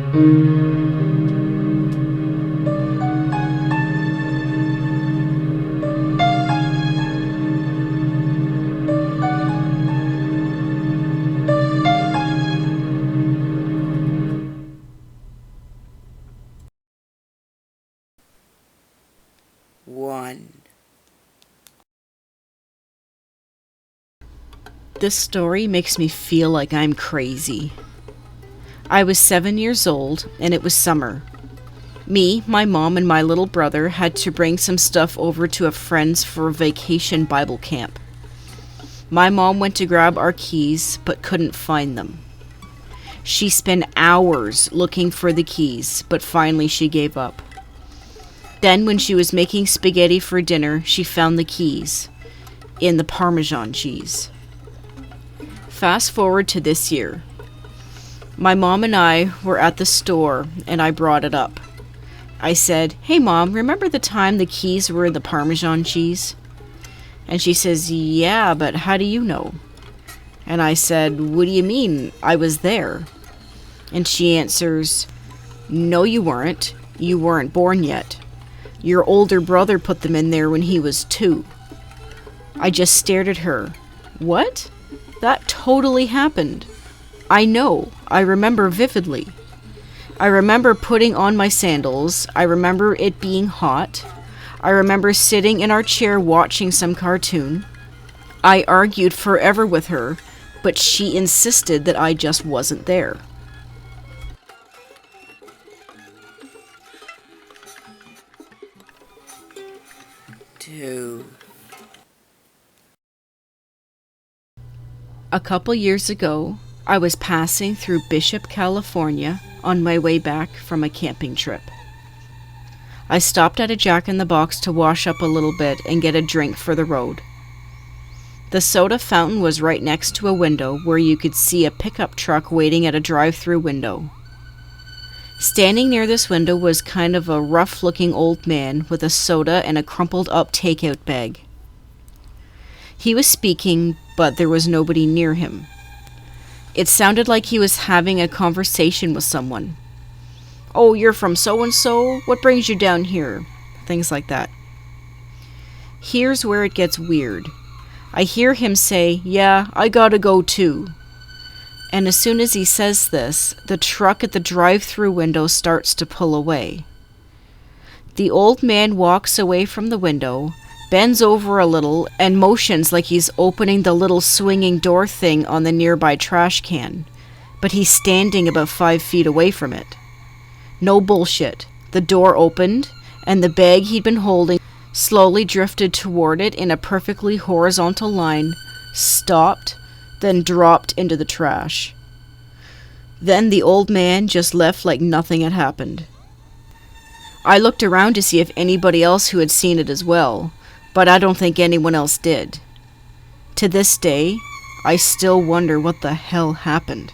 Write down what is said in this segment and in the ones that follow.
One. This story makes me feel like I'm crazy. I was 7 years old, and it was summer. Me, my mom, and my little brother had to bring some stuff over to a friend's for a vacation Bible camp. My mom went to grab our keys, but couldn't find them. She spent hours looking for the keys, but finally she gave up. Then, when she was making spaghetti for dinner, she found the keys in the Parmesan cheese. Fast forward to this year. My mom and I were at the store, and I brought it up. I said, "Hey Mom, remember the time the keys were in the Parmesan cheese?" And she says, "Yeah, but how do you know?" And I said, "What do you mean? I was there." And she answers, "No, you weren't. You weren't born yet. Your older brother put them in there when he was 2. I just stared at her. What? That totally happened. I know. I remember vividly. I remember putting on my sandals. I remember it being hot. I remember sitting in our chair watching some cartoon. I argued forever with her, but she insisted that I just wasn't there. Two. A couple years ago, I was passing through Bishop, California on my way back from a camping trip. I stopped at a Jack in the Box to wash up a little bit and get a drink for the road. The soda fountain was right next to a window where you could see a pickup truck waiting at a drive-through window. Standing near this window was kind of a rough-looking old man with a soda and a crumpled-up takeout bag. He was speaking, but there was nobody near him. It sounded like he was having a conversation with someone. "Oh, you're from so-and-so? What brings you down here?" Things like that. Here's where it gets weird. I hear him say, "Yeah, I gotta go too." And as soon as he says this, the truck at the drive-through window starts to pull away. The old man walks away from the window, bends over a little, and motions like he's opening the little swinging door thing on the nearby trash can, but he's standing about 5 feet away from it. No bullshit. The door opened, and the bag he'd been holding slowly drifted toward it in a perfectly horizontal line, stopped, then dropped into the trash. Then the old man just left like nothing had happened. I looked around to see if anybody else who had seen it as well, but I don't think anyone else did. To this day, I still wonder what the hell happened.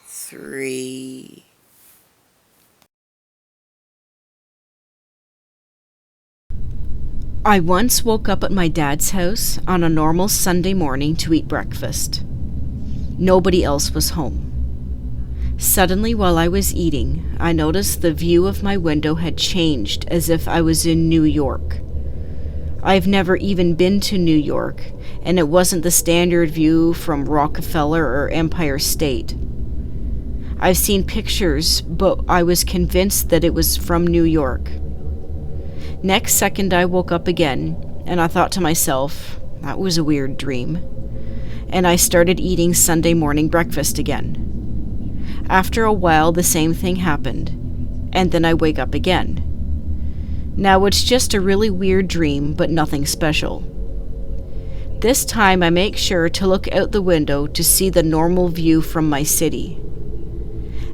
Three. I once woke up at my dad's house on a normal Sunday morning to eat breakfast. Nobody else was home. Suddenly, while I was eating, I noticed the view of my window had changed as if I was in New York. I've never even been to New York, and it wasn't the standard view from Rockefeller or Empire State. I've seen pictures, but I was convinced that it was from New York. Next second I woke up again, and I thought to myself, that was a weird dream. And I started eating Sunday morning breakfast again. After a while, the same thing happened, and then I wake up again. Now it's just a really weird dream, but nothing special. This time I make sure to look out the window to see the normal view from my city.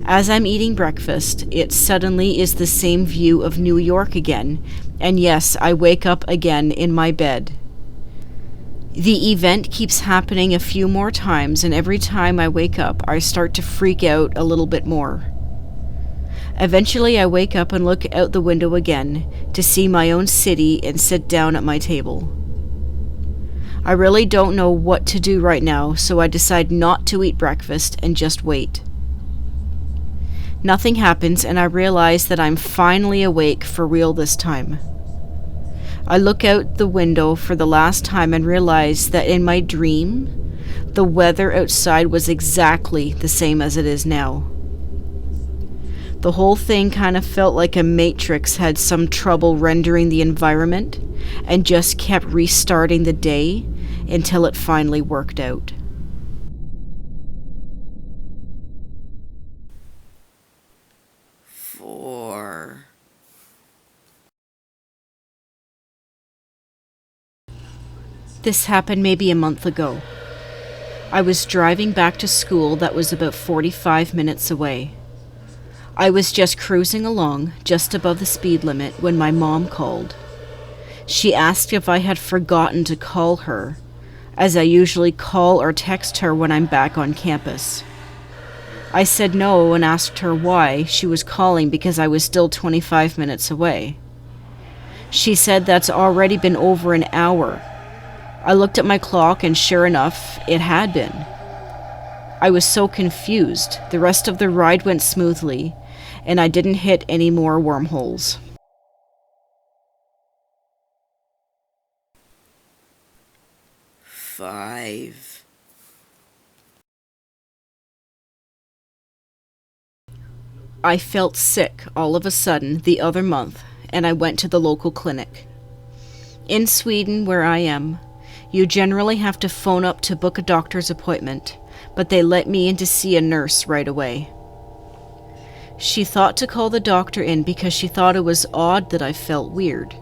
As I'm eating breakfast, it suddenly is the same view of New York again, and yes, I wake up again in my bed. The event keeps happening a few more times, and every time I wake up, I start to freak out a little bit more. Eventually, I wake up and look out the window again to see my own city and sit down at my table. I really don't know what to do right now, so I decide not to eat breakfast and just wait. Nothing happens, and I realize that I'm finally awake for real this time. I look out the window for the last time and realize that in my dream, the weather outside was exactly the same as it is now. The whole thing kind of felt like a matrix had some trouble rendering the environment and just kept restarting the day until it finally worked out. Four. This happened maybe a month ago. I was driving back to school that was about 45 minutes away. I was just cruising along, just above the speed limit, when my mom called. She asked if I had forgotten to call her, as I usually call or text her when I'm back on campus. I said no and asked her why she was calling because I was still 25 minutes away. She said that's already been over an hour. I looked at my clock and sure enough, it had been. I was so confused. The rest of the ride went smoothly, and I didn't hit any more wormholes. Five. I felt sick all of a sudden the other month, and I went to the local clinic. In Sweden, where I am, you generally have to phone up to book a doctor's appointment, but they let me in to see a nurse right away. She thought to call the doctor in because she thought it was odd that I felt weird.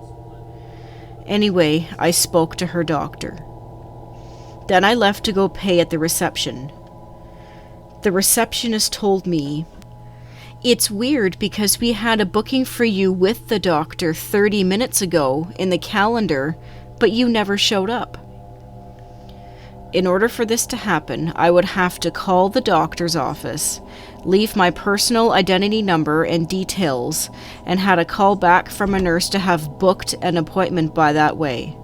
Anyway, I spoke to her doctor. Then I left to go pay at the reception. The receptionist told me, "It's weird because we had a booking for you with the doctor 30 minutes ago in the calendar, but you never showed up." In order for this to happen, I would have to call the doctor's office, leave my personal identity number and details, and had a call back from a nurse to have booked an appointment by that way.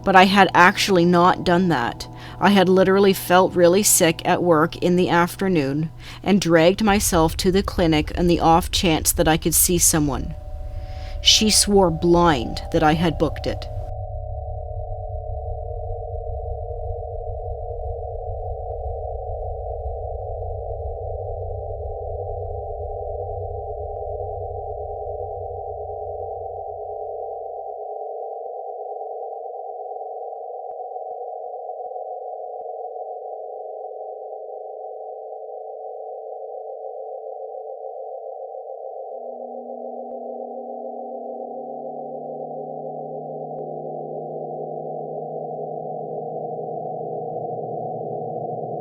But I had actually not done that. I had literally felt really sick at work in the afternoon and dragged myself to the clinic on the off chance that I could see someone. She swore blind that I had booked it.